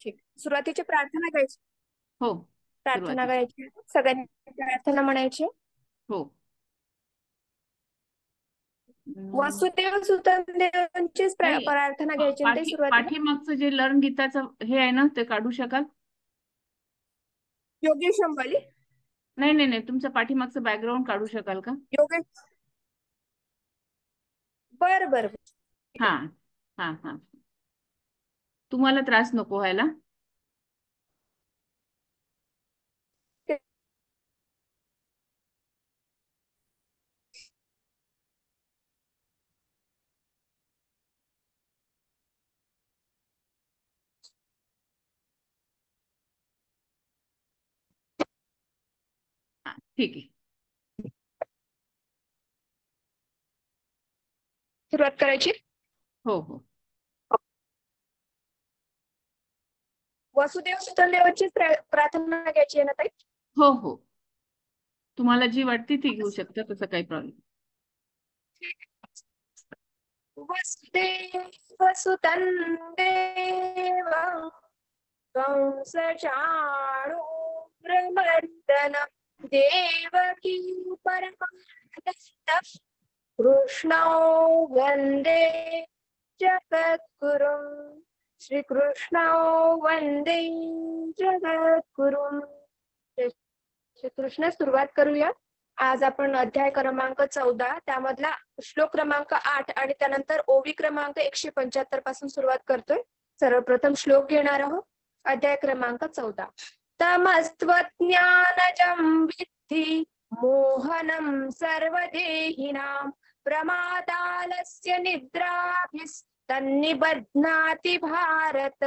ठीक. सुरुवातीची प्रार्थना गायची. हो. प्रार्थना सुरुवातीची. गायची. सगळ्यांनी प्रार्थना म्हणायची. हो. अं, वसुदेव सुतन देवांचीच नाही. प्रार्थना घ्यायची ना ते सुरुवातीला. पाठीमागचं जे लर्न गीताचं हे आहे ना, ते काढू शकाल? योगेश अंबाली. नाही नाही नाही, तुमचं पाठीमागचं बॅकग्राऊंड काढू शकाल का? योगेश. बर बर बर. ठीक हा आहे. हा हा. तुम्हाला त्रास नको व्हायला. हा, ठीक आहे. सुरुवात करायची. हो हो. वसुदेव सुतन देवांचीच प्रार्थना घ्यायची आहे ना ताई. हो हो. तुम्हाला जी वाटते ती घेऊ शकता, तसं काही प्रॉब्लेम. वसुदेव सुतन देव कंस चाणूरमर्दन देवकी परमानंद कृष्णो वंदे जगद्गुरुं श्रीकृष्णो वंदे जगद्गुरुं. श्रीकृष्ण. सुरुवात करूया. आज आपण अध्याय क्रमांक 14 त्यामधला श्लोक क्रमांक 8 आणि त्यानंतर ओवी क्रमांक 175 पासून सुरुवात करतोय. सर्वप्रथम श्लोक घेणार आहोत. अध्याय क्रमांक 14. तमस्त्वज्ञानजं विद्धि मोहनं सर्वदेहिनां प्रमादालस्य निद्राभिस्तन्निबध्नाति भारत.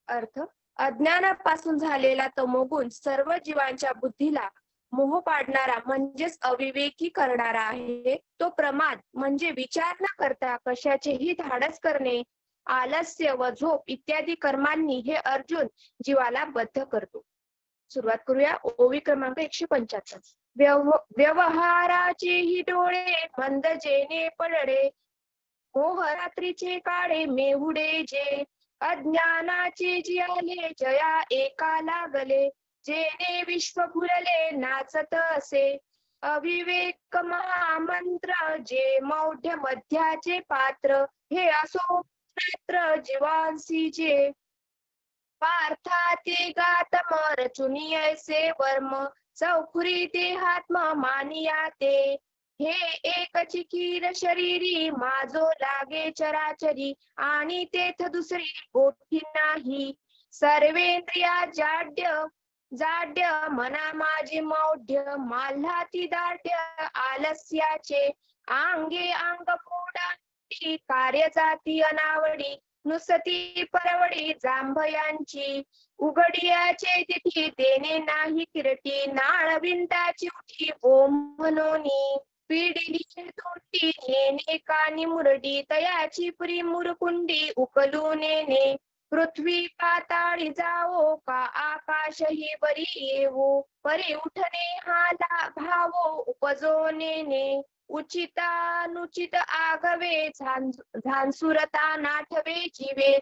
अर्थ. अज्ञानापासून झालेला तमोगुण सर्व जीवांच्या बुद्धीला मोह पाडणारा म्हणजेच अविवेकी करणारा आहे. तो प्रमाद म्हणजे विचार न करता कशाचेही धाडस करणे, आलस्य व झोप इत्यादी कर्मांनी हे अर्जुन जीवाला बद्ध करतो. सुरुवात करूया. ओवी क्रमांक 175. व्यवहाराचे ही डोळे मंद जेने पडले, मोह रात्रीचे काळे मेहुडे जे, अज्ञानाचे जियाले जया एका लागले, जेने विश्व भुलले नाचत असे, अविवेक महामंत्र जे मौढ्य मध्याचे पात्र, हे असो नेत्र जीवांसी जे, पार्थाते गातम रचुनी ऐसे वर्म, चौखुरी देहात्म मानिया ते, हे एक चिकीर शरीरी माझो लागे चराचरी, आणि तेथ दुसरी गोठी नाही, सर्वेंद्रिया जाड्य जाड्य मना माझे मौढ्य, माल्हाती दाढ्य आलस्याचे, अंगे अंग फोडांची कार्य जाती अनावडी, नुसती परवडी जांभयांची, उघडियाचे तिथी देणे नाही किरटी, नाळ विंदाची उठी ओम म्हणोनी, पिढी तोंडी नेणे कानी मुरडी, तयाची पुरी मुरकुंडी उकलू नेणे, पृथ्वी पाताळी जावो का आकाश ही वरी येवो, परी उठणे हा भावो उपजो नेणे, उचितानुचित आगवे झांसुरता नाठवे जीवे,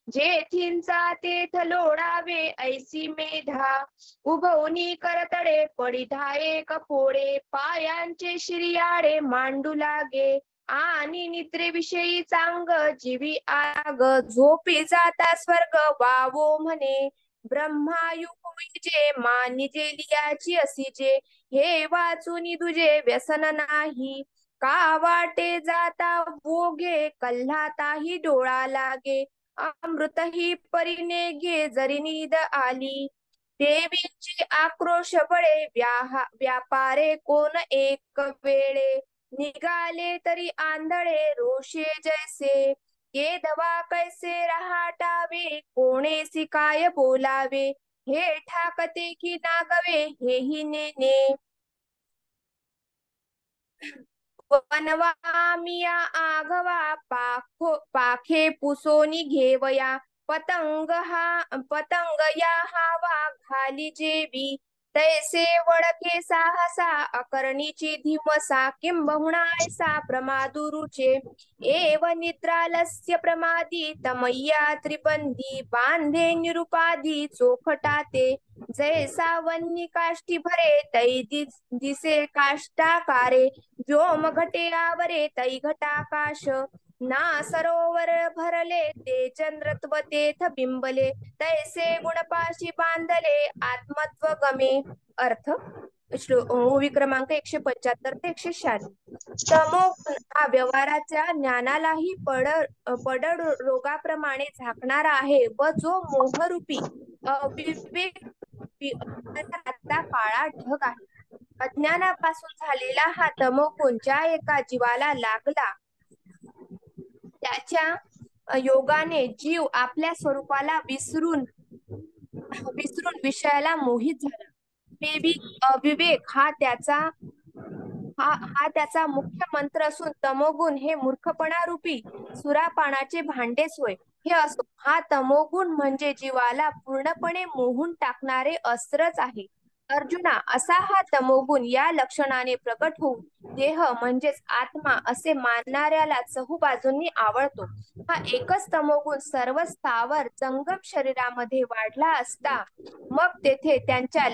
जेथींचा तेथ लोढावे ऐसी मेधा, उभवनी करतडे पडिधाये कपोळे, पायांचे शिरियाडे मांडू लागे, आणि निद्रेविषयी चांग जीवी आग, झोपी जाता स्वर्ग वावो म्हणे, ब्रह्मायु जे मानिजे लियाची असीजे, हे वाचून तुझे व्यसन नाही, का वाटे जाता भोगे कल्हाताही डोळा लागे, अमृत ही परीने घे जरी नीद आली, देवीची आक्रोश बळे व्यापारे कोण एक वेळे, निघाले तरी आंधळे रोषे जैसे, केदवा कैसे रहाटावे कोणेसी काय बोलावे, हे ठाकते की नागवे हेही नेने, वनवामिया आघवा पाखे पुसोनी घेवया, पतंग या हावा घाली जेवी, तैसे वळखे साहसा अकर्णीची धीमसा किंबहुना ऐसा प्रमादुरुचे एव निद्रालस्य प्रमादी तमय्या त्रिपंदी बांधे निरुपाधी चोखटाते जैसा वन्नी काष्टी भरे तै दिसे काष्टाकारे व्योम घटे आवरे तै घटाकाश ना सरोवर भरले ते चंद्रत्व तेथ बिंबले तैसे गुणपाशी बांधले आत्मत्व गमे. अर्थ ओवी क्रमांक 175 ते 176. तमोगुण हा व्यवहाराच्या ज्ञानालाही पडड रोगाप्रमाणे झाकणारा आहे व जो मोहरूपी अविवेक अज्ञानाचा काळा ढग आहे. अज्ञानापासून झालेला हा तमोगुण ज्या एका जीवाला लागला त्याच्या योगाने जीव आपल्या स्वरूपाला विसरून विषयाला मोहित झाला. अविवेक हा त्याचा मुख्य मंत्र असून तमोगुण हे मूर्खपणा रूपी सुरापानाचे भांडेच होय. हे असो, हा तमोगुण म्हणजे जीवाला पूर्णपणे मोहून टाकणारे अस्त्रच आहे. अर्जुना, असा हा तमोगुण या लक्षणाने प्रकट होऊन देह म्हणजेच आत्मा असे मानणाऱ्याला चहूबाजूंनी आवळतो. हा एकच तमोगुण सर्व स्थावर जंगम शरीरामध्ये वाढला असता मग तेथे त्यांच्या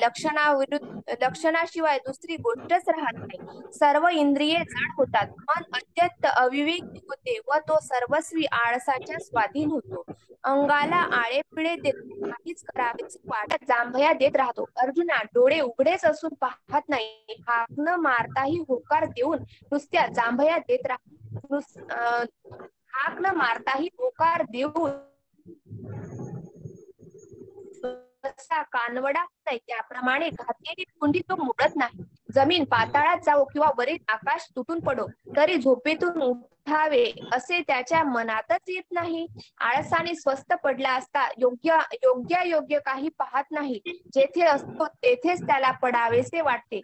लक्षणाशिवाय दुसरी गोष्टच राहत नाही. सर्व इंद्रिये जड होतात, मन अत्यंत अविवेकी होते व तो सर्वस्वी आळसाच्या स्वाधीन होतो. अंगाला आळेपिळे देतो, काहीच करावेच वाटत जांभया देत राहतो. अर्जुना, डोळे उघडेच असून पाहत नाही, हाक न मारताही होकार देऊन नुसत्या जांभया देत राहतो. हाक न मारताही होकार देऊन जसा कानवडा नाही त्याप्रमाणे घातलेली कुंडी तो मोडत नाही. जमीन पाताळात जावो किंवा वरील आकाश तुटून पडो तरी झोपेतून उठावे असे त्याच्या मनातच येत नाही. आळसाने स्वस्थ पडला असता योग्य काही पाहत नाही. जेथे असतो तेथेच त्याला पडावेसे वाटते.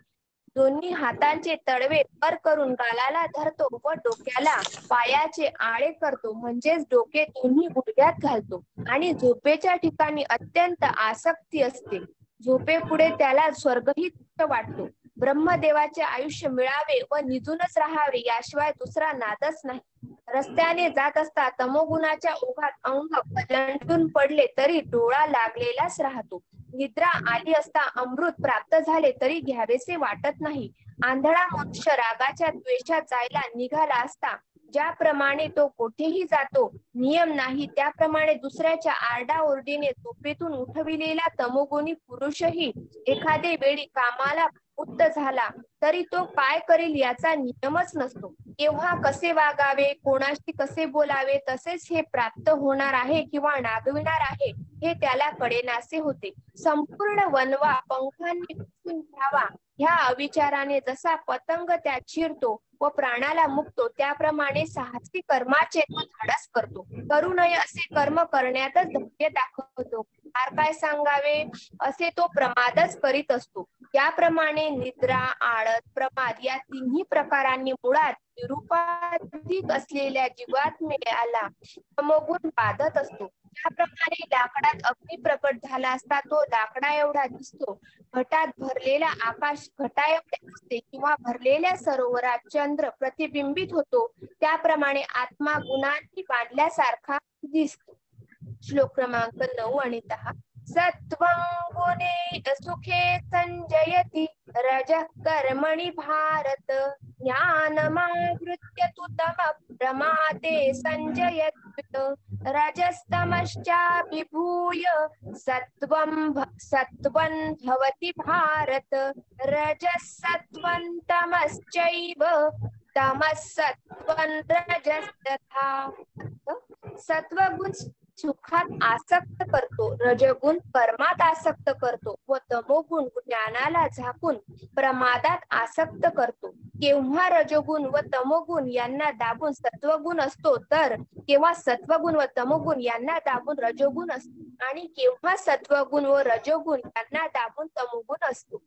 दोन्ही हातांचे तळवे वर करून गालाला धरतो व डोक्याला पायाचे आळे करतो, म्हणजेच डोके दोन्ही गुडघ्यात घालतो आणि झोपेच्या ठिकाणी अत्यंत आसक्ती असते. झोपेपुढे त्याला स्वर्गही तुच्छ वाटतो. ब्रह्मदेवाचे आयुष्य मिळावे व निजूनच राहावे याशिवाय दुसरा नादच नाही. रस्त्याने जात असता तमोगुणाच्या ओघात अंग कलंडून पडले तरी डोळा लागलेलाच राहतो. निद्रा आली असता अमृत प्राप्त झाले तरी घ्यावेसे वाटत नाही. आंधळा मनुष्य रागाच्या द्वेषात जायला निघाला असता ज्याप्रमाणे तो कोठेही जातो, नियम नाही, त्याप्रमाणे दुसऱ्याच्या आरडाओरडीने झोपेतून उठविलेला तमोगुणी पुरुषही एखादे वेळी कामाला प्रवृत्त झाला तरी तो काय करेल याचा नियमच नसतो. केव्हा कसे वागावे, कोणाशी कसे बोलावे, तसेच हे प्राप्त होणार आहे किंवा नागविणार आहे हे त्याला कळेनासे होते. संपूर्ण वनवा पंखांनी पुसून घ्यावा ह्या अविचाराने जसा पतंग त्यात शिरतो व प्राणाला मुक्तो, त्याप्रमाणे साहसी कर्माचे तो धाडस करतो. करू नये असे कर्म करण्यातच धैर्य दाखवतो. फार काय सांगावे असे तो प्रमादच करीत असतो. याप्रमाणे निद्रा, आळस, प्रमाद या तिन्ही प्रकारांनी मुळात निरुपाधिक असलेल्या जीवात्म्याला तमोगुण बाधत असतो. त्याप्रमाणे लाकडात अग्नी प्रकट झाला असता तो लाकडा एवढा दिसतो, घटात भरलेला आकाश घटा एवढे दिसते किंवा भरलेल्या सरोवरात चंद्र प्रतिबिंबित होतो, त्याप्रमाणे आत्मा गुणांनी बांधल्यासारखा दिसतो. श्लोक क्रमांक 9 आणि 10. सत्वं गुणे सुखे संजयति रजः कर्मणि भारत ज्ञानमावृत्य तु तमः प्रमादे संजयत्युत रजस्तमश्चाभिभूय सत्वं भवति भारत रजः सत्वं तमश्चैव तमः सत्वं रजस्तथा. सत्वगुण सुखात आसक्त करतो, रजगुण कर्मात आसक्त करतो व तमोगुण ज्ञानाला झाकून प्रमादात आसक्त करतो. केव्हा रजगुण व तमोगुण यांना दाबून सत्वगुण असतो तर केव्हा सत्वगुण व तमोगुण यांना दाबून रजोगुण असतो आणि केव्हा सत्वगुण व रजोगुण यांना दाबून तमोगुण असतो.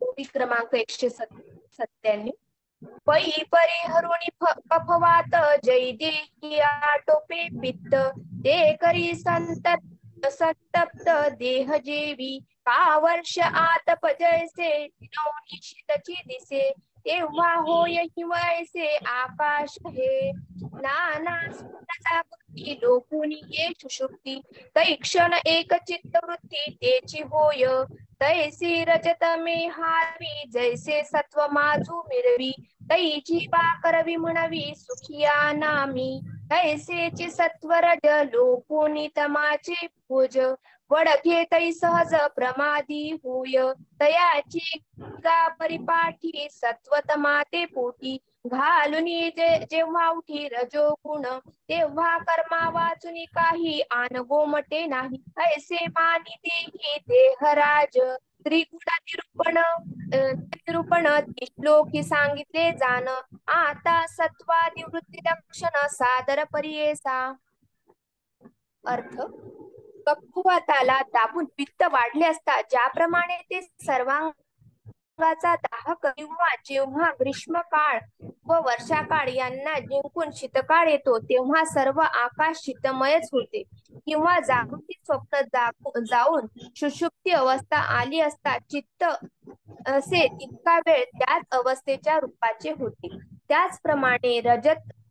ओवी क्रमांक 197. पै परिहरुणी कफवात जै देही आटोपे पित्त ते करी संतत संतप्त देह जेवी का वर्ष आतप जैसे निशितची दिसे तेव्हा होय हिवैसे आकाश हे नाना जागृती लोकुनी ये सुषुप्ती तै क्षण एक चित्त वृत्ती तेची होय तैसी रजत मे हारवी जैसे सत्व माझू मिरवी तैची करवी म्हणवी सुखिया नामी तैसेची सत्वरज लोकुनी तमाचे भोज वडके तै सहज प्रमादी होय तयाची गा परिपाठी सत्वतमा ते पोटी घालुनी जेव्हा उठी रजो गुण तेव्हा कर्मा वाचुनी काही आन गोमटे नाही ऐसे मानी देही देहराज त्रिगुण निरूपण श्लोकी सांगितले जाण आता सत्वादी वृत्ती लक्षण सादर परियेसा अर्थ कफवाताला दाबून पित्त वाढले असता ज्याप्रमाणे ते सर्वांगाचा दाह किंवा जेव्हा ग्रीष्म काळ व वर्षाकाळ यांना जिंकून शीतकाळ येतो तेव्हा सर्व आकाश शीतमयच होते किंवा जागृती स्वप्न जाऊन सुषुप्ती अवस्था आली असता चित्त असे तितका वेळ त्याच अवस्थेच्या रूपाचे होते त्याचप्रमाणे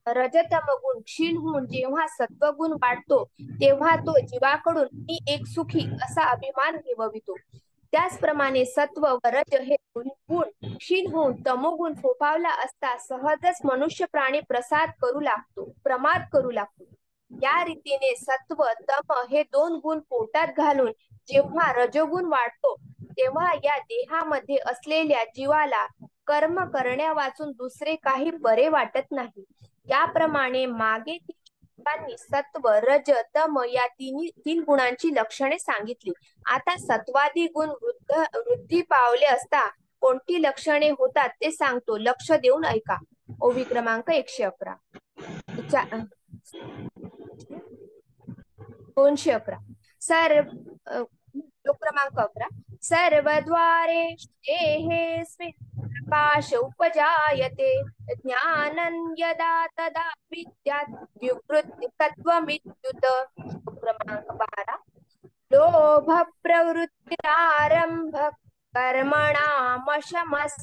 रजतम गुण क्षीण होऊन जेव्हा सत्वगुण वाढतो तेव्हा तो जीवाकडून मी एक सुखी असा अभिमान घेवितो त्याचप्रमाणे सत्व व रज हे गुण क्षीण होऊन तमोगुण फोफावला असता सहजच मनुष्य प्राणी प्रमाद करू लागतो या रीतीने सत्व तम हे दोन गुण पोटात घालून जेव्हा रजोगुण वाढतो तेव्हा या देहामध्ये असलेल्या जीवाला कर्म करण्या वाचून दुसरे काही बरे वाटत नाही याप्रमाणे मागे सत्व रज तम या तीन गुणांची लक्षणे सांगितली आता सत्वादी गुण वृद्धी पावले असता कोणती लक्षणे होतात ते सांगतो लक्ष देऊन ऐका ओवी क्रमांक 111 211 श्लोक क्रमांक 11 सर्वद्वारेष्वेस्मिन् प्रकाश उपजायते ज्ञानं यदा तदा विद्यात् विवृत्ति तत्त्वमित्युत क्रमांक 12 लोभ प्रवृत्तिरारंभ कर्मणामशमस्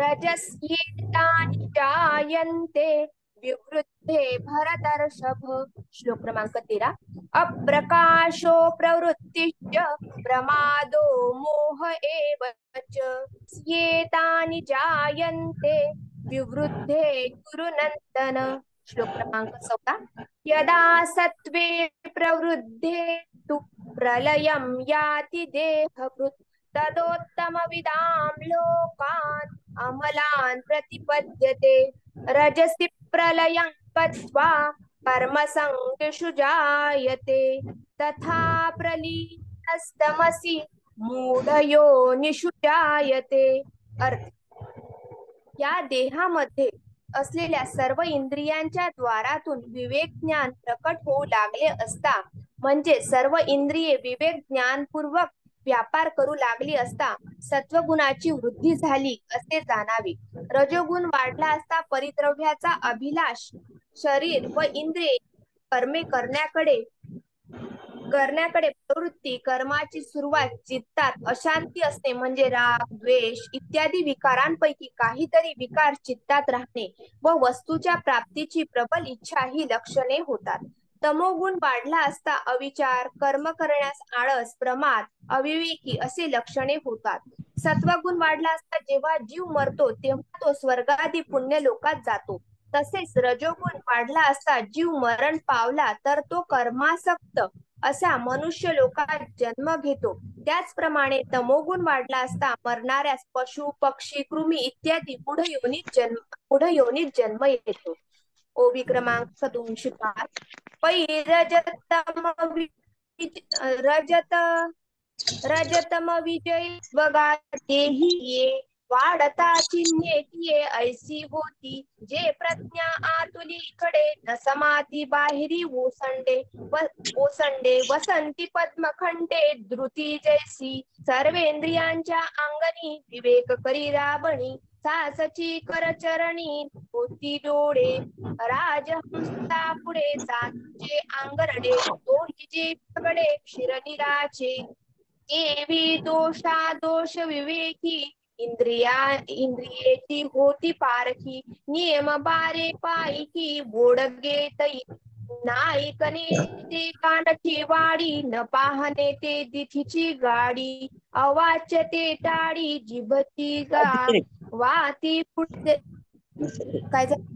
रजस्येतानि जायन्ते विवृद्धे भरतर्षभ श्लोक क्रमांक 13 अप्रकाशो प्रवृत्तिश्च प्रमादो मोह एव च येतानि जायन्ते विवृद्धे गुरुनन्दन श्लोक क्रमांक 14 यदा सत्वे प्रवृद्धे तु प्रलयं याति देहभृत् तदोत्तमविदां लोकान् अमलान् प्रतिपद्यते रजसि प्रलयं गत्वा कर्मसङ्गेषु जायते तथा प्रलीनस्तमसि मूढयोनिषु जायते अर्थ या देहामध्ये असलेल्या सर्व इंद्रियांच्या द्वारातून विवेक ज्ञान प्रकट होऊ लागले असता म्हणजे सर्व इंद्रिये विवेक ज्ञानपूर्वक व्यापार करू लागली असता सत्वगुणाची वृद्धी झाली असे जाणावे रजोगुण वाढला असता परिद्रव्याचा अभिलाष शरीर व इंद्रिये कर्मे करण्याकडे प्रवृत्ती कर्माची सुरुवात चित्तात अशांती असणे म्हणजे राग द्वेष इत्यादी विकारांपैकी काहीतरी विकार चित्तात राहणे व वस्तूच्या प्राप्तीची प्रबल इच्छा ही लक्षणे होतात तमोगुण वाढला असता अविचार कर्म करण्यास आळस प्रमाद अविवेकी असे लक्षणे होतात सत्वगुण वाढला असता जेव्हा जीव मरतो तेव्हा तो स्वर्गादी पुण्य लोकात जातो तसेच रजोगुण वाढला असता जीव मरण पावला तर तो कर्मासक्त असा मनुष्य लोकात जन्म घेतो त्याचप्रमाणे तमोगुण वाढला असता मरणाऱ्यास पशु पक्षी कृमी इत्यादी पुढे योनीत जन्म येतो ओवी क्रमांक 205 रजतम विजय बघा तेही ये वाढता चिन्हे ऐसी होती जे प्रज्ञा आतुली कडे न समाधी बाहेरी ओसंडे वसंती पद्मखंडे धृती जैसी सर्वेंद्रियांच्या अंगणी विवेक करी राबणी सासची करचरणी होती डोळे, राजहंसा पुढे चांदूचे आंगरडे, तो हिजे पगडे क्षीरनिराचे, केवी दोषा दोष विवेकी, इंद्रियेची होती पारखी, नियम बारे पायकी बोडगे तई, नाईकने ते कानठी वाडी, न पाहणे ते दिठीची गाडी, अवाच्य ते टाळी जिभती गा, वाती पुढे काय झालं?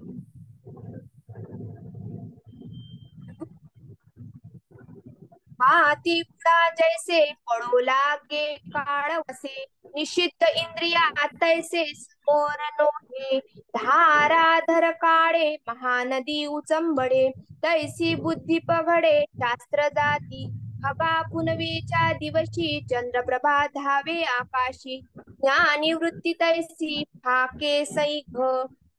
हाती पुढा जैसे पडो लागे काळ वसे, निषिद्ध इंद्रिया तैसे समोर नोहे, धाराधर काळे महानदी उचंबडे, तैसी बुद्धी पघडे शास्त्र जाती, हवा पुनवेच्या दिवशी चंद्रप्रभा धावे आकाशी, ज्ञानी वृत्ती तैसी फाके सैघ,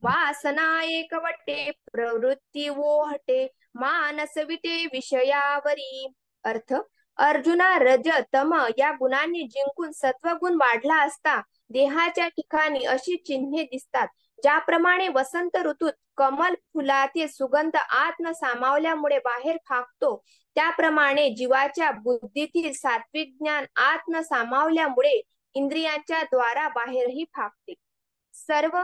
वासना एकवटे प्रवृत्ती ओहटे, मानस विटे विषयावरी. अर्थ, अर्जुना रज तम या गुणांनी जिंकून सत्वगुण वाढला असता देहाच्या ठिकाणी अशी चिन्हे दिसतात. ज्याप्रमाणे वसंत ऋतूत कमल फुलातील सुगंध आत न सामावल्यामुळे बाहेर फाकतो, त्याप्रमाणे जीवाच्या बुद्धीतील सात्विक ज्ञान आत न सामावल्यामुळे इंद्रियांच्या द्वारा बाहेरही फाकते. सर्व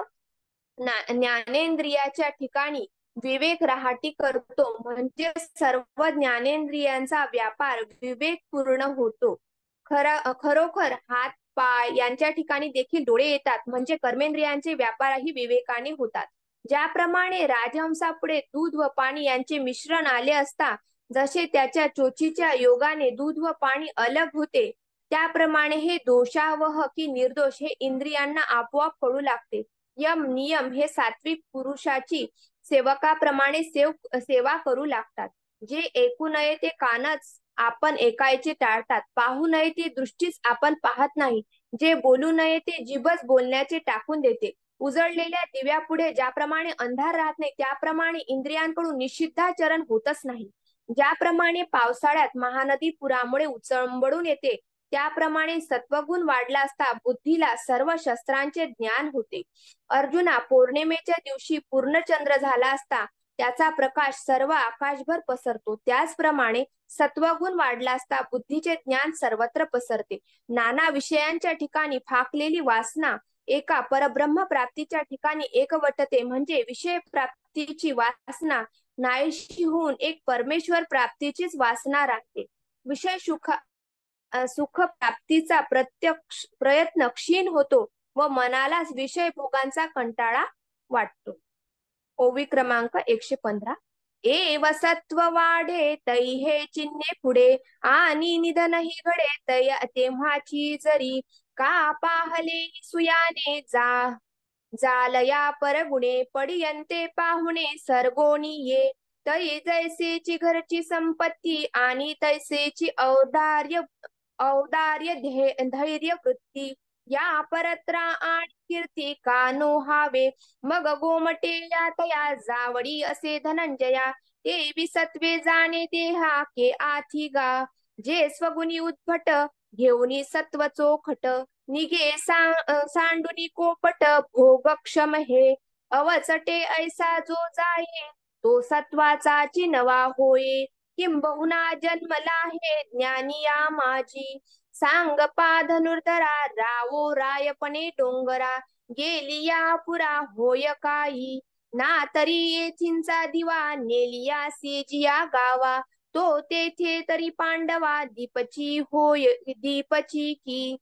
ज्ञानेंद्रियाच्या ठिकाणी विवेक राहाटी करतो, म्हणजे सर्व ज्ञानेंद्रियांचा व्यापार विवेकपूर्ण होतो. खरोखर हात पाय यांच्या ठिकाणी देखील डोळे येतात, म्हणजे कर्मेंद्रियांचे व्यापारही विवेकाने होतात. ज्याप्रमाणे राजहंसापुढे दूध व पाणी यांचे मिश्रण आले असता जसे त्याच्या चोचीच्या योगाने दूध व पाणी अलग होते, त्याप्रमाणे हे दोषावह की निर्दोष हे इंद्रियांना आपोआप कळू लागते. यम नियम हे सात्विक पुरुषाची सेवकाप्रमाणे सेवा करू लागतात. जे ऐकू नये ते कानच आपण ऐकायचे टाळतात, पाहू नये ती दृष्टीच आपण पाहत नाही, जे बोलू नये ते जीभच बोलण्याचे टाकून देते. उजळलेल्या दिव्यापुढे ज्याप्रमाणे अंधार राहत नाही, त्याप्रमाणे इंद्रियांकडून निषिद्धाचरण होतच नाही. ज्याप्रमाणे पावसाळ्यात महानदी पुरामुळे उचंबळून येते, त्याप्रमाणे सत्वगुण वाढला असता बुद्धीला सर्व शस्त्रांचे ज्ञान होते. अर्जुना, पौर्णिमेच्या दिवशी पूर्णचंद्र झाला असता त्याचा प्रकाश सर्व आकाशभर पसरतो, त्याचप्रमाणे सत्वगुण वाढला असता बुद्धीचे ज्ञान सर्वत्र पसरते. नाना विषयांच्या ठिकाणी फाकलेली वासना एका परब्रह्म प्राप्तीच्या ठिकाणी एकवटते, म्हणजे विषय प्राप्तीची वासना नाहीशी होऊन एक परमेश्वर प्राप्तीचीच वासना राहते. विषय सुख प्राप्तीचा प्रत्यक्ष प्रयत्न क्षीण होतो व मनाला विषय भोगांचा कंटाळा वाटतो. ओवी क्रमांक 115. एव सत्व वाढे तै हे चिन्हे पुढे, आणि निधनही घडे तेव्हाची जरी, का पाहले सुयाने जालया परगुणे, पडियंते पाहुणे सरगोणी ये, तै जैसेची घरची संपत्ती आणि तैसेची औदार्य धैर्य वृत्ती, या परत्रा आणि कीर्ती कानो हावे, मग गोमटे या तया जावडी असे धनंजया, ते विसत्वे जाणे देहा के आथी गा, जे स्वगुणी उद्भट घेऊनी सत्व चोखट, निगे सांडुनी कोपट भोगक्षम हे, अवचटे ऐसा जो जाये तो सत्वाचा चिनवा होये, किंबहुना जन्मला हे ज्ञानिया माझी, सांग पा धनुर्धरा रावो रायपणे डोंगरा, गेलिया पुरा होय काही, ना तरी येथींचा दिवा नेलिया सेजिया गावा, तो तेथे तरी पांडवा दीपची होय दीपची की,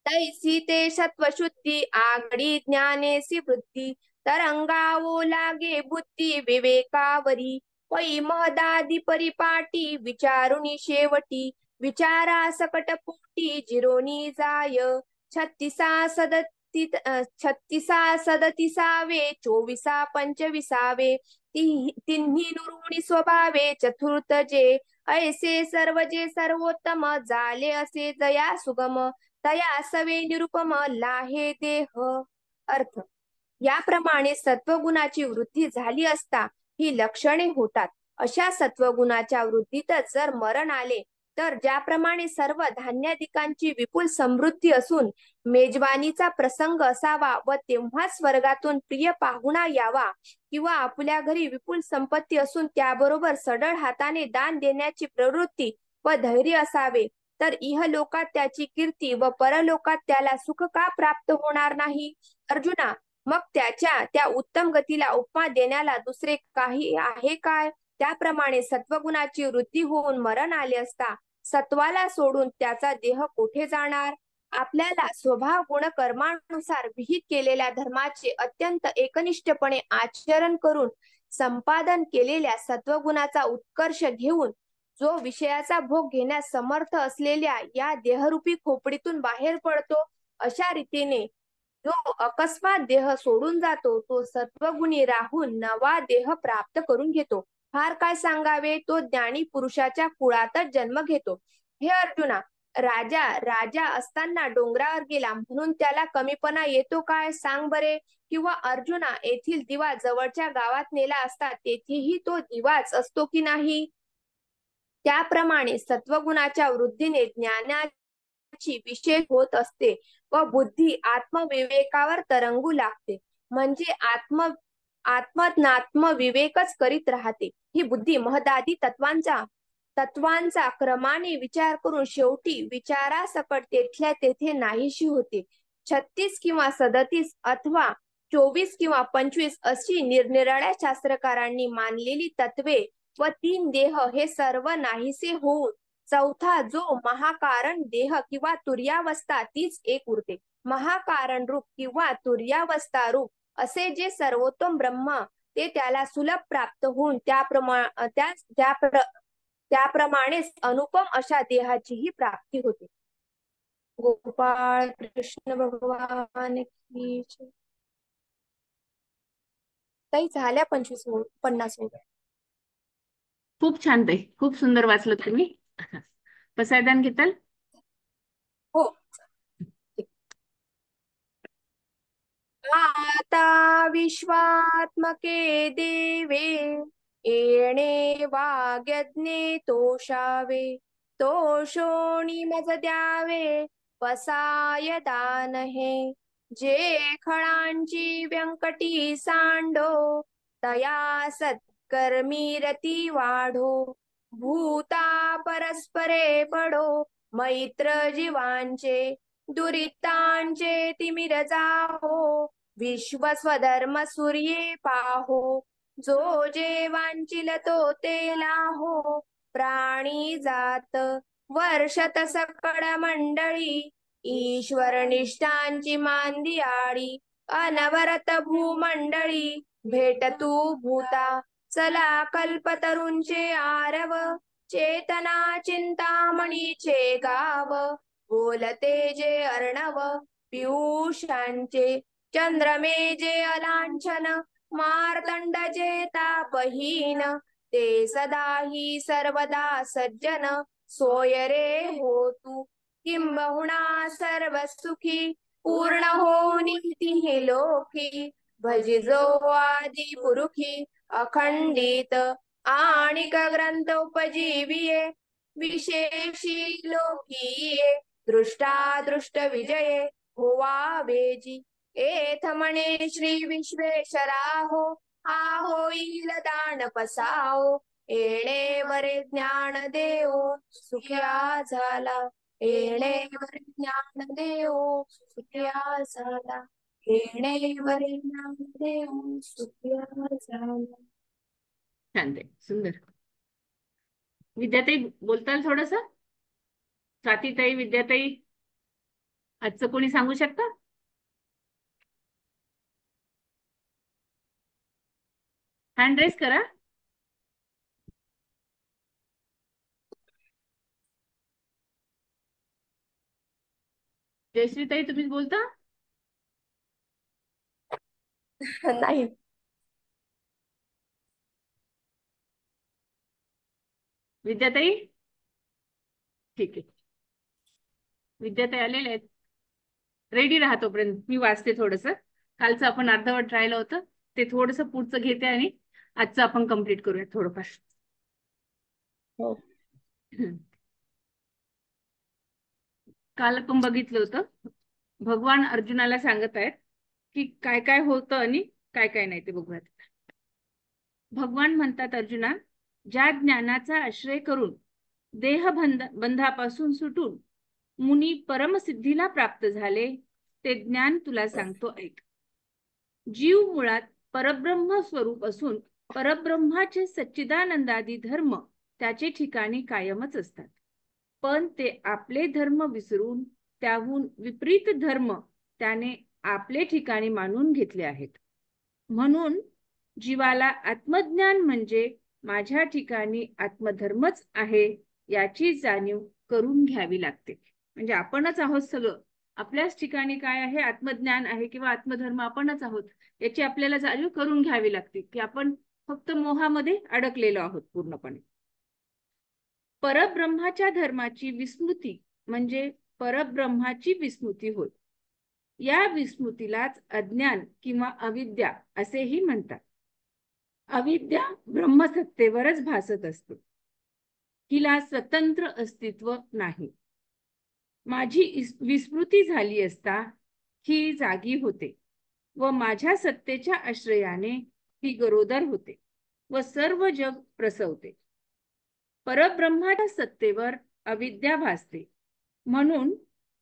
तैसी ते सत्वशुद्धी आगडी ज्ञानेसी वृद्धी, तरंगावो लागे बुद्धी विवेकावरी, पै महदादी परिपाटी विचारुनी शेवटी, विचारा सकट पोटी जिरोनी जाय, 36 37 24 25 तिन्ही नुरुणी स्वभावे चतुर्थ जे, ऐसे सर्व जे सर्वोत्तम झाले असे जया सुगम, तया सवे निरुपम लाहे देह. अर्थ, याप्रमाणे सत्वगुणाची वृद्धी झाली असता ही लक्षणे होतात. अशा सत्वगुणाच्या वृद्धीतच जर मरण आले तर ज्याप्रमाणे सर्व धान्यादिकांची विपुल समृद्धी असून मेजवानीचा प्रसंग असावा व तेव्हाच स्वर्गातून प्रिय पाहुणा यावा, किंवा आपल्या घरी विपुल संपत्ती असून त्याबरोबर सढळ हाताने दान देण्याची प्रवृत्ती व धैर्य असावे, तर इहलोकात त्याची कीर्ती व परलोकात त्याला सुख का प्राप्त होणार नाही? अर्जुना, मग त्याच्या त्या उत्तम गतीला उपमा देण्याला दुसरे काही आहे काय? त्याप्रमाणे सत्वगुणाची वृद्धी होऊन मरण आले असता सत्वाला सोडून त्याचा देह कोठे जाणार? आपल्याला स्वभाव गुण कर्मानुसार विहित केलेल्या धर्माचे अत्यंत एकनिष्ठपणे आचरण करून संपादन केलेल्या सत्वगुणाचा उत्कर्ष घेऊन जो विषयाचा भोग घेण्यास समर्थ असलेल्या या देहरूपी खोपडीतून बाहेर पडतो, अशा रीतीने जो अकस्मात देह सोडून जातो तो सत्वगुणी राहून नवा देह प्राप्त करून घेतो. फार काय सांगावे, तो ज्ञानी पुरुषाच्या कुळातच जन्म घेतो. हे अर्जुना, राजा राजा असताना डोंगरावर गेला म्हणून त्याला कमीपणा येतो काय, सांग बरे? किंवा अर्जुना, येथील दिवा जवळच्या गावात नेला असता तेथेही तो दिवाच असतो की नाही? त्याप्रमाणे सत्वगुणाच्या वृद्धीने ज्ञानाची विशेष होत असते व बुद्धी आत्मविवेकावर तरंगू लागते, म्हणजे आत्मज्ञात्म विवेकच करीत राहते. ही बुद्धी महदादी तत्वांचा क्रमाने विचार करून शेवटी विचारासकट तेथल्या तेथे नाहीशी होते. 36 किंवा 37 अथवा 24 किंवा 25 अशी निरनिराळ्या शास्त्रकारांनी मानलेली तत्वे व 3 देह हे सर्व नाहीसे होऊन चौथा जो महाकारण देह किंवा तुर्यावस्था तीच एक उरते. महाकारण रूप किंवा तुर्यावस्था रूप असे जे सर्वोत्तम ब्रह्म ते त्याला सुलभ प्राप्त होऊन त्याप्रमाणेच अनुपम अशा देहाचीही प्राप्ती होते. गोपाळ कृष्ण भगवान की जय. ताई झाल्या 50 ओळी. खूप छान ताई, खूप सुंदर वाचलं तुम्ही. पसायदान घेताल? हो. आता विश्वात्मके देवे येणे वाग्यज्ञे तोषावे, तोषोणी मज द्यावे पसाय दान हे. जे खळांची व्यंकटी सांडो तया सत्कर्मी रती वाढो, भूता परस्परे पडो मैत्र जीवांचे, दुरितांचे तिमिर जाहो विश्व स्वधर्म सूर्ये पाहो. जो जे वांचिल तो ते लाहो प्राणी जात वर्षत सकळ मंडळी, ईश्वर निष्ठांची मांदियाळी अनवरत भूमंडळी भेटतू भूता. चला कल्पतरूंचे आरव चेतना चिंतामणीचे गाव, बोलते जे अर्णव पियुषांचे चंद्रमे जे अलांछन, मार्तंड जे तापहीन ते सदाही सर्वदा सज्जन. सोय रे हो तू किंबहुना सर्व सुखी, पूर्ण हो नीती लोकी. भजिजो आदि पुरुखी अखंडित आणिक ग्रंथ उपजीविये, विशेषी लोकीये दृष्टा दृष्ट विजये होवा वेजी. एथ म्हणे श्री विश्वेश्वराहो, हा होईल दान पसाओ. येणे वरे ज्ञान देओ सुख्या झाला, येणे वरे ज्ञान देओ सुख्या झाला, येणे वरे ज्ञान देओ सुख्या झाला. छान ताई, सुंदर. विद्याताई बोलताल थोडस? स्वातीताई, विद्याताई, आजचं कोणी सांगू शकता? हँड रेस करा. जयश्रीताई, तुम्हीच बोलता? नाही. विद्याताई? ठीक आहे, विद्याताई आलेले आहेत. रेडी राहा तोपर्यंत मी वाचते थोडस. कालचं आपण अर्धवट राहिलं होतं ते थोडस पुढचं घेते आणि आजचं आपण कम्प्लीट करूया थोडंफार. हो. काल आपण बघितलं होतं, भगवान अर्जुनाला सांगत आहेत की काय काय होतं आणि काय काय नाही ते बघूयात. भगवान म्हणतात, अर्जुना, ज्या ज्ञानाचा आश्रय करून बंधापासून सुटून मुनी परमसिद्धीला प्राप्त झाले, ते ज्ञान तुला सांगतो, ऐक. जीव मुळात परब्रह्म स्वरूप असून परब्रह्माचे सच्चिदानंदादी धर्म त्याचे ठिकाणी कायमच असतात. पण ते आपले धर्म विसरून त्याहून विपरीत धर्म त्याने आपले ठिकाणी मानून घेतले आहेत. म्हणून जीवाला आत्मज्ञान म्हणजे माझ्या ठिकाणी आत्मधर्मच आहे याची जाणीव करून घ्यावी लागते. म्हणजे आपणच आहोत सगळं, आपल्याच ठिकाणी काय आहे, आत्मज्ञान आहे किंवा आत्मधर्म आपणच आहोत याची आपल्याला जाणीव करून घ्यावी लागते की आपण फक्त मोहामध्ये अडकलेलो आहोत पूर्णपणे. परब्रह्माच्या धर्माची विस्मृती म्हणजे परब्रह्माची विस्मृती होय. या विस्मृतीलाच अज्ञान किंवा अविद्या असेही म्हणतात. अविद्या ब्रह्मसत्तेवरच भासत असते, हिला स्वतंत्र अस्तित्व नाही. माझी विस्मृती झाली असता ही जागी होते व माझ्या सत्तेच्या आश्रयाने ही गरोदर होते व सर्व जग प्रसवते. परब्रह्माच्या सत्तेवर अविद्या भासते, म्हणून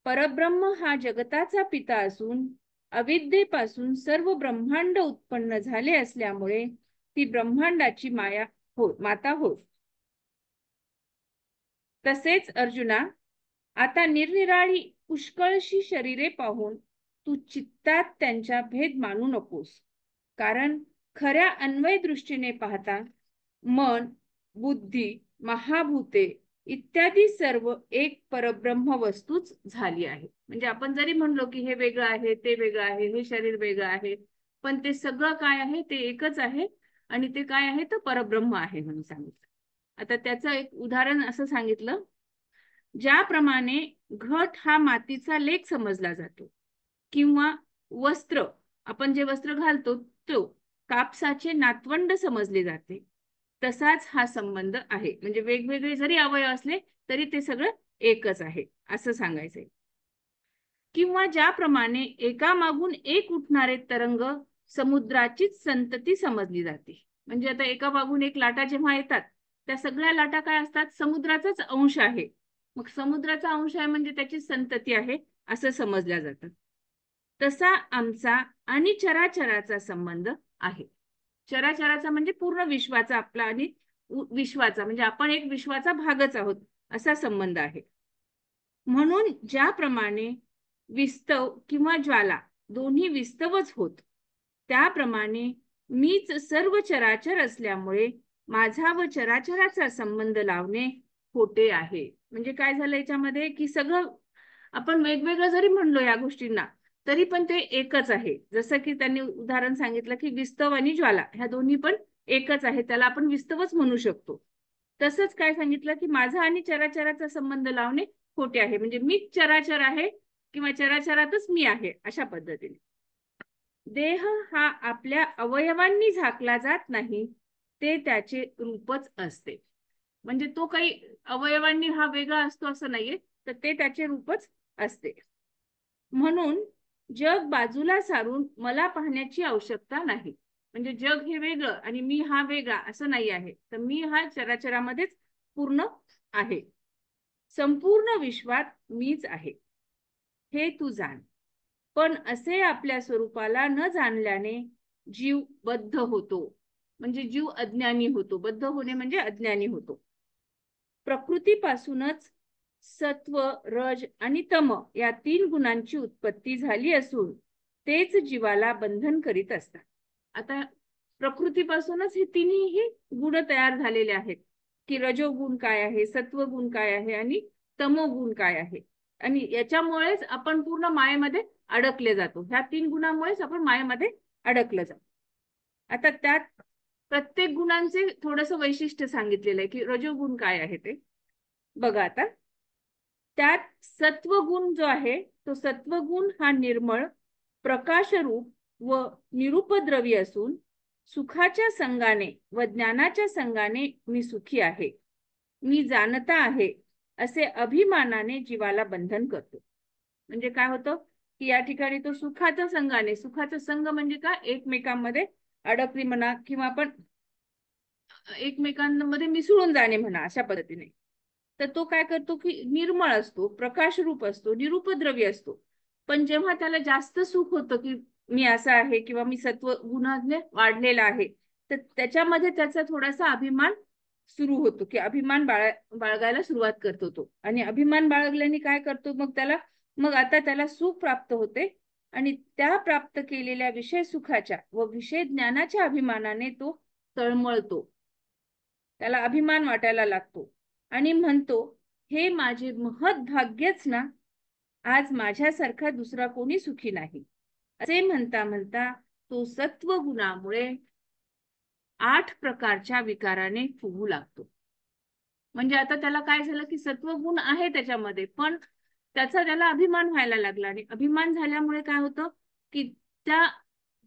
परब्रह्म हा जगताचा पिता असून अविद्येपासून सर्व ब्रह्मांड उत्पन्न झाले असल्यामुळे ती ब्रह्मांडाची माता होय. तसेच अर्जुना, आता निरनिराळी पुष्कळशी शरीरे पाहून तू चित्तात त्यांचा भेद मानू नकोस, कारण खऱ्या अन्वय दृष्टीने पाहता मन, बुद्धी, महाभूते इत्यादी सर्व एक परब्रह्म वस्तूच झाली आहे. म्हणजे आपण जरी म्हणलो की हे वेगळं आहे, ते वेगळं आहे, हे शरीर वेगळं आहे, पण ते सगळं काय आहे, ते एकच आहे आणि ते काय आहे, तर परब्रह्म आहे म्हणून सांगितलं. आता त्याचं एक उदाहरण असं सांगितलं, ज्याप्रमाणे घट हा मातीचा लेख समजला जातो किंवा वस्त्र, आपण जे वस्त्र घालतो तो कापसाचे नातवंड समजले जाते, तसाच हा संबंध आहे. म्हणजे वेगवेगळे जरी अवयव असले तरी ते सगळं एकच आहे असं सांगायचंय. किंवा ज्याप्रमाणे एकामागून एक उठणारे तरंग समुद्राचीच संतती समजली जाते. म्हणजे आता एका मागून एक लाटा जेव्हा येतात त्या सगळ्या लाटा काय असतात, समुद्राचाच अंश आहे. मग समुद्राचा अंश आहे म्हणजे त्याची संतती आहे असं समजल्या जातं. तसा आमचा आणि चराचराचा संबंध आहे. चराचराचा म्हणजे पूर्ण विश्वाचा आपला आणि विश्वाचा म्हणजे आपण एक विश्वाचा भागच आहोत असा संबंध आहे. म्हणून ज्याप्रमाणे विस्तव किंवा ज्वाला दोन्ही विस्तवच होत, त्याप्रमाणे मीच सर्व चराचर असल्यामुळे माझा व चराचराचा संबंध लावणे खोटे आहे. म्हणजे काय झालं याच्यामध्ये की सगळं आपण वेगवेगळं जरी म्हणलो या गोष्टींना तरी पण ते एकच आहे. जसं की त्यांनी उदाहरण सांगितलं की विस्तव आणि ज्वाला ह्या दोन्ही पण एकच आहे, त्याला आपण विस्तवच म्हणू शकतो. तसंच काय सांगितलं की माझा आणि चराचराचा संबंध लावणे खोटे आहे. म्हणजे मीच चराचर आहे किंवा चराचरातच मी आहे अशा पद्धतीने. देह हा आपल्या अवयवांनी झाकला जात नाही, ते त्याचे रूपच असते. म्हणजे तो काही अवयवांनी हा वेगळा असतो असं नाहीये, तर ते त्याचे रूपच असते. म्हणून जग बाजूला सारून मला पाहण्याची आवश्यकता नाही. म्हणजे जग हे वेगळं आणि मी हा वेगळा असं नाही आहे, तर मी हा चराचरामध्येच पूर्ण आहे. संपूर्ण विश्वात मीच आहे हे तू जाण. पण असे आपल्या स्वरूपाला न जाणल्याने जीव बद्ध होतो. म्हणजे जीव अज्ञानी होतो. बद्ध होणे म्हणजे अज्ञानी होतो. प्रकृतीपासूनच सत्व, रज आणि तम या 3 गुणांची उत्पत्ती झाली असून तेच जीवाला बंधन करीत असतात. आता प्रकृतीपासूनच हे तिन्ही गुण तयार झालेले आहेत की रजोगुण काय आहे, सत्वगुण काय आहे आणि तमोगुण काय आहे. आणि याच्यामुळेच आपण पूर्ण मायेमध्ये अडकले जातो. ह्या 3 गुणांमुळेच आपण मायेमध्ये अडकलं जातो. आता त्यात प्रत्येक गुणांचे थोडस वैशिष्ट्य सांगितलेलं आहे की रजोगुण काय आहे ते बघा. आता त्यात सत्वगुण जो आहे तो सत्वगुण हा निर्मळ, प्रकाशरूप व निरुपद्रवी असून सुखाच्या संगाने व ज्ञानाच्या संगाने मी सुखी आहे, मी जाणता आहे असे अभिमानाने जीवाला बंधन करतो. म्हणजे काय होतं की या ठिकाणी तो सुखाच्या संघाने, सुखाचा संघ म्हणजे काय, एकमेकांमध्ये अडकली म्हणा, किंवा आपण एकमेकांमध्ये मिसळून जाणे म्हणा, अशा पद्धतीने. तर तो काय करतो की निर्मळ असतो, प्रकाश रूप असतो, निरुपद्रवी असतो. पण जेव्हा त्याला जास्त सुख होतं की मी असा आहे किंवा मी सत्व गुणाने वाढलेला आहे, तर त्याच्यामध्ये त्याचा थोडासा अभिमान सुरू होतो, की अभिमान बाळगायला सुरुवात करतो तो. आणि अभिमान बाळगल्याने काय करतो मग आता त्याला सुख प्राप्त होते, आणि त्या प्राप्त केलेल्या विषय सुखाच्या व विषय ज्ञानाच्या अभिमानाने तो तळमळतो, त्याला अभिमान वाटायला लागतो आणि म्हणतो, हे माझे महत् भाग्यच ना, आज माझ्यासारखा दुसरा कोणी सुखी नाही. असे म्हणता म्हणता तो सत्व गुणामुळे 8 प्रकारच्या विकाराने फुगू लागतो. म्हणजे आता त्याला काय झालं की सत्वगुण आहे त्याच्यामध्ये, पण त्याला अभिमान व्हायला लागला, आणि अभिमान झाल्यामुळे काय होतं की त्या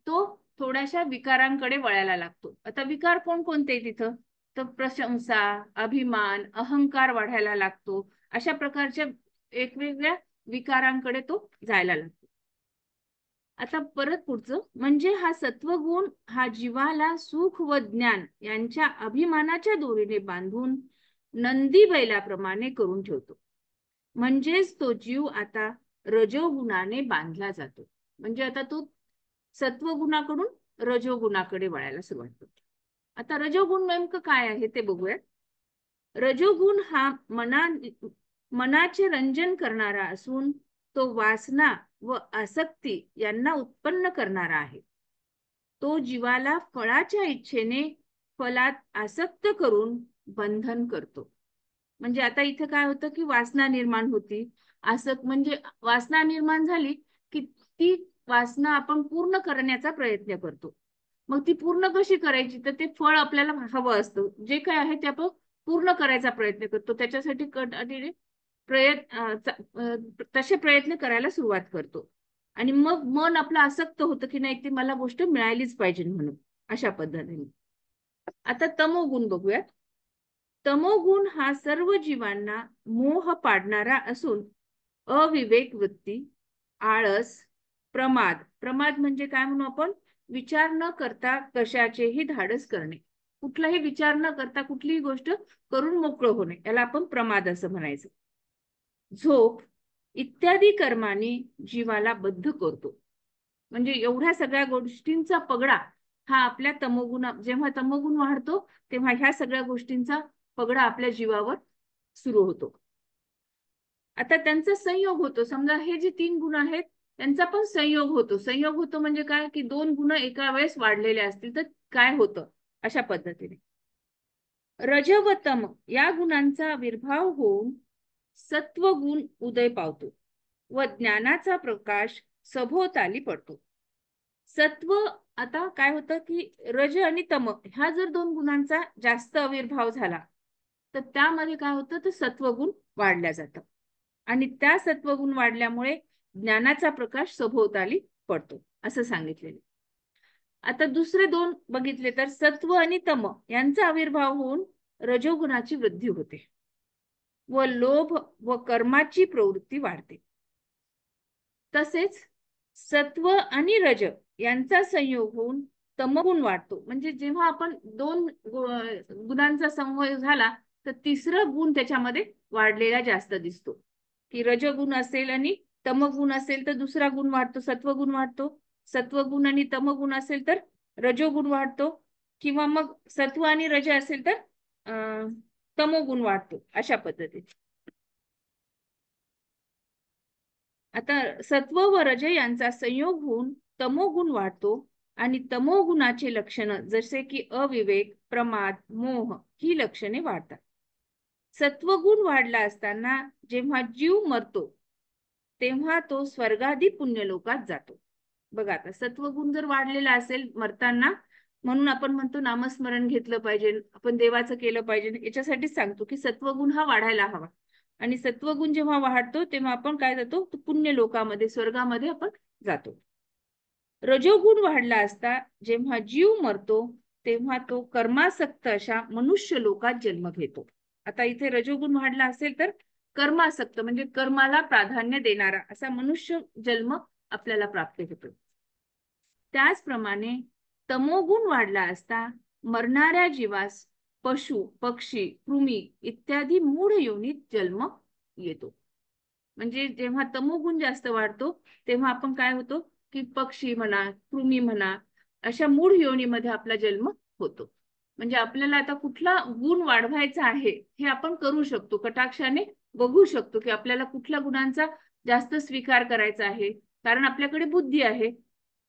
तो थोड्याशा विकारांकडे वळायला लागतो. आता विकार कोणते तिथं, तर प्रशंसा, अभिमान, अहंकार वाढायला लागतो. अशा प्रकारच्या वेगवेगळ्या विकारांकडे तो जायला लागतो. आता परत पुढचं म्हणजे हा सत्वगुण हा जीवाला सुख व ज्ञान यांच्या अभिमानाच्या दोरीने बांधून नंदी बैलाप्रमाणे करून ठेवतो. म्हणजेच तो जीव आता रजोगुणाने बांधला जातो. म्हणजे आता तो सत्वगुणाकडून रजोगुणाकडे वळायला सुरुवात करतो. आता रजोगुण नेमकं काय आहे ते बघूया. रजोगुण हा मनाचे रंजन करणारा असून तो वासना व आसक्ती यांना उत्पन्न करणारा आहे. तो जीवाला फळाच्या इच्छेने फलात आसक्त करून बंधन करतो. म्हणजे आता इथे काय होतं की वासना निर्माण होती. म्हणजे वासना निर्माण झाली की ती वासना आपण पूर्ण करण्याचा प्रयत्न करतो. मग ती पूर्ण कशी करायची, तर ते फळ आपल्याला हवं असतं, जे काय आहे ते आपण पूर्ण करायचा प्रयत्न करतो. त्याच्यासाठी तसे प्रयत्न करायला सुरुवात करतो. आणि मग मन आपलं आसक्त होतं की नाही, ती मला गोष्ट मिळालीच पाहिजे म्हणून, अशा पद्धतीने. आता तमोगुण बघूया. तमोगुण हा सर्व जीवांना मोह पाडणारा असून अविवेक वृत्ती, आळस, प्रमाद म्हणजे काय म्हणू आपण, विचार न करता कशाचेही धाडस करणे, कुठलाही विचार न करता कुठलीही गोष्ट करून मोकळं होणे, याला आपण प्रमाद असं म्हणायचं. झोप इत्यादी कर्माने जीवाला बद्ध करतो. म्हणजे एवढ्या सगळ्या गोष्टींचा पगडा हा आपल्या जेव्हा तमोगुण वाढतो तेव्हा ह्या सगळ्या गोष्टींचा पगडा आपल्या जीवावर सुरू होतो. आता त्यांचा संयोग होतो. समजा हे जे 3 गुण आहेत त्यांचा पण संयोग होतो. संयोग होतो म्हणजे काय की 2 गुण एका वेळेस वाढलेले असतील तर काय होतं, अशा पद्धतीने. रज व तम या गुणांचा आविर्भाव होऊन सत्वगुण उदय पावतो व ज्ञानाचा प्रकाश सभोवताली पडतो. सत्व, आता काय होतं की रज आणि तम ह्या जर 2 गुणांचा जास्त आविर्भाव झाला तर त्यामध्ये काय होतं, तर सत्वगुण वाढल्या जातं, आणि त्या सत्वगुण वाढल्यामुळे ज्ञानाचा प्रकाश सभोवताली पडतो, असं सांगितलेलं. आता दुसरे 2 बघितले तर सत्व आणि तम यांचा आविर्भाव होऊन रजोगुणाची वृद्धी होते व लोभ व कर्माची प्रवृत्ती वाढते. तसेच सत्व आणि रज यांचा संयोग होऊन तमगुण वाढतो. म्हणजे जेव्हा आपण 2 गुणांचा संयोग झाला तर तिसरा गुण त्याच्यामध्ये वाढलेला जास्त दिसतो, की रजगुण असेल आणि तमगुण असेल तर दुसरा गुण वाढतो, सत्वगुण वाढतो. सत्वगुण आणि तमगुण असेल तर रजोगुण वाढतो, किंवा मग सत्व आणि रज असेल तर तमोगुण वाढतो, अशा पद्धतीने. आता सत्व व रज यांचा संयोग होऊन तमोगुण वाढतो, आणि तमोगुणाचे लक्षण जसे की अविवेक, प्रमाद, मोह ही लक्षणे वाढतात. सत्वगुण वाढला असताना जेव्हा जीव मरतो तेव्हा तो स्वर्गादी पुण्यलोकात जातो. बघा, आता सत्वगुण जर वाढलेला असेल मरताना, म्हणून आपण म्हणतो नामस्मरण घेतलं पाहिजे, आपण देवाचं केलं पाहिजे, याच्यासाठीच सांगतो की सत्वगुण हा वाढायला हवा. आणि सत्वगुण जेव्हा वाढतो तेव्हा आपण काय जातो, पुण्य लोकामध्ये, स्वर्गामध्ये आपण जातो. रजोगुण वाढला असता जेव्हा जीव मरतो तेव्हा तो कर्मासक्त अशा मनुष्य लोकात जन्म घेतो. आता इथे रजोगुण वाढला असेल तर कर्मासक्त म्हणजे कर्माला प्राधान्य देणारा असा मनुष्य जन्म आपल्याला प्राप्त होतो. त्याचप्रमाणे तमोगुण वाढला असता मरणाऱ्या जीवास पशु पक्षी कृमी इत्यादी मूढ योनीत जन्म येतो. म्हणजे जेव्हा तमोगुण जास्त वाढतो तेव्हा आपण काय होतो की पक्षी म्हणा कृमी म्हणा अशा मूढ योनीमध्ये आपला जन्म होतो. म्हणजे आपल्याला आता कुठला गुण वाढवायचा आहे हे आपण करू शकतो, कटाक्षाने बघू शकतो की आपल्याला कुठल्या गुणांचा जास्त स्वीकार करायचा आहे, कारण आपल्याकडे बुद्धी आहे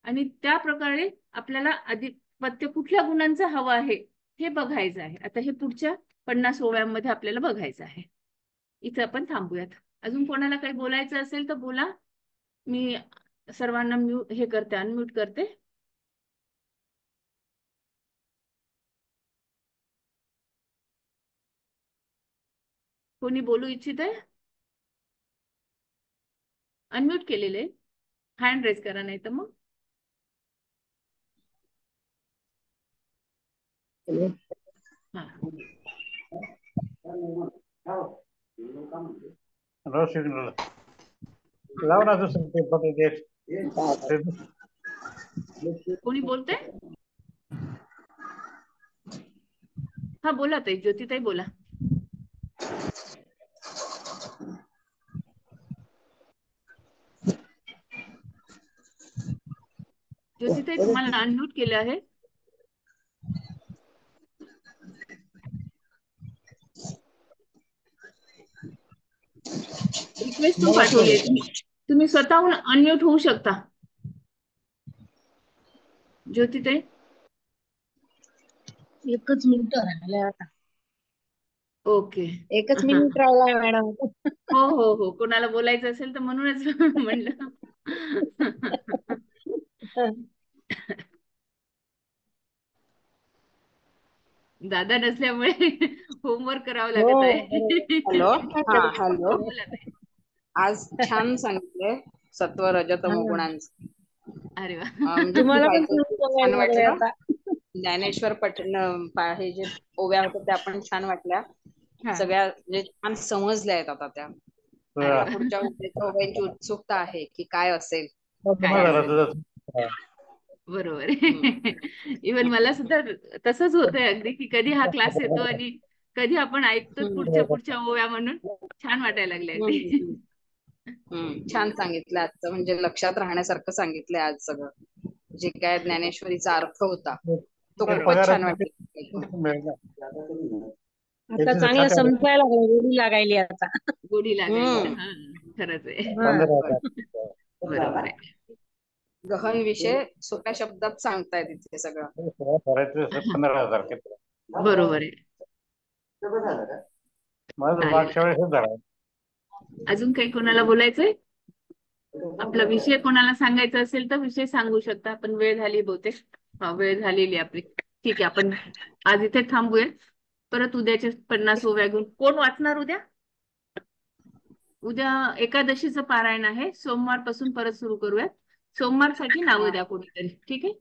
आणि त्या प्रकारे आपल्याला अधिपत्य कुठल्या गुणांचा हवा आहे हे बघायचं आहे. आता हे पुढच्या 50 ओव्यांमध्ये आपल्याला बघायचं आहे. इथं आपण थांबूयात. अजून कोणाला काही बोलायचं असेल तर बोला. मी सर्वांना हे करते, अनम्यूट करते. कोणी बोलू इच्छित आहे? अनम्यूट केलेले हँड रेज करा, नाही तर मग हा. कोणी बोलते? हा बोला ताई, ज्योतिताई बोला. ज्योतिताई तुम्हाला अनम्यूट केलं आहे. रिक्वेस्ट पण पाठवली आहे, तुम्ही स्वतःहून अनम्यूट होऊ शकता. ज्योतिताई एकच मिनिट राहिलं आता. ओके. एकच मिनिट राहिला मॅडम. हो हो हो, कोणाला बोलायचं असेल तर म्हणूनच म्हणलं. दादा नसल्यामुळे होमवर्क करावं लागत आहे. हॅलो. हा हॅलो. बोला ताई. आज छान सांगितलंय सत्व रज तमो गुणांचं. अरे वा. म्हणजे तुम्हाला पण छान वाटलं. आता. ज्ञानेश्वर हे जे ओव्या होत्या त्या पण छान वाटल्या. हा. सगळ्या म्हणजे छान समजल्या आहेत आता त्या. मला पुढच्या ओव्यांची उत्सुकता आहे की काय असेल. बरोबर. इव्हन मला सुद्धा तसंच होतंय अगदी की कधी हा क्लास येतो आणि कधी आपण ऐकतो पुढच्या ओव्या म्हणून छान वाटायला लागले अगदी. छान सांगितलं आजचं, म्हणजे लक्षात राहण्यासारखं सांगितलंय आज सगळं. जे काय ज्ञानेश्वरीचा अर्थ होता तो खूपच छान वाटला. आता चांगलं समजायला लागलं, गोडी लागायली आता. गोडी लागायली. हा, खरंच आहे. बरोबर आहे. गहन विषय सोप्या शब्दात सांगताय तिथे सगळं. बरोबर आहे. अजून काही कोणाला बोलायचंय? आपला विषय कोणाला सांगायचा असेल तर विषय सांगू शकता. पण वेळ झाली बहुतेक. हा, वेळ झालेली आपली. ठीक आहे, आपण आज इथे थांबूया. परत उद्याचे 50 ओव्या घेऊन. कोण वाचणार उद्या? उद्या एकादशीचं पारायण आहे. सोमवारपासून परत सुरू करूयात. सोमवारसाठी नावं द्या कोणीतरी. ठीक आहे.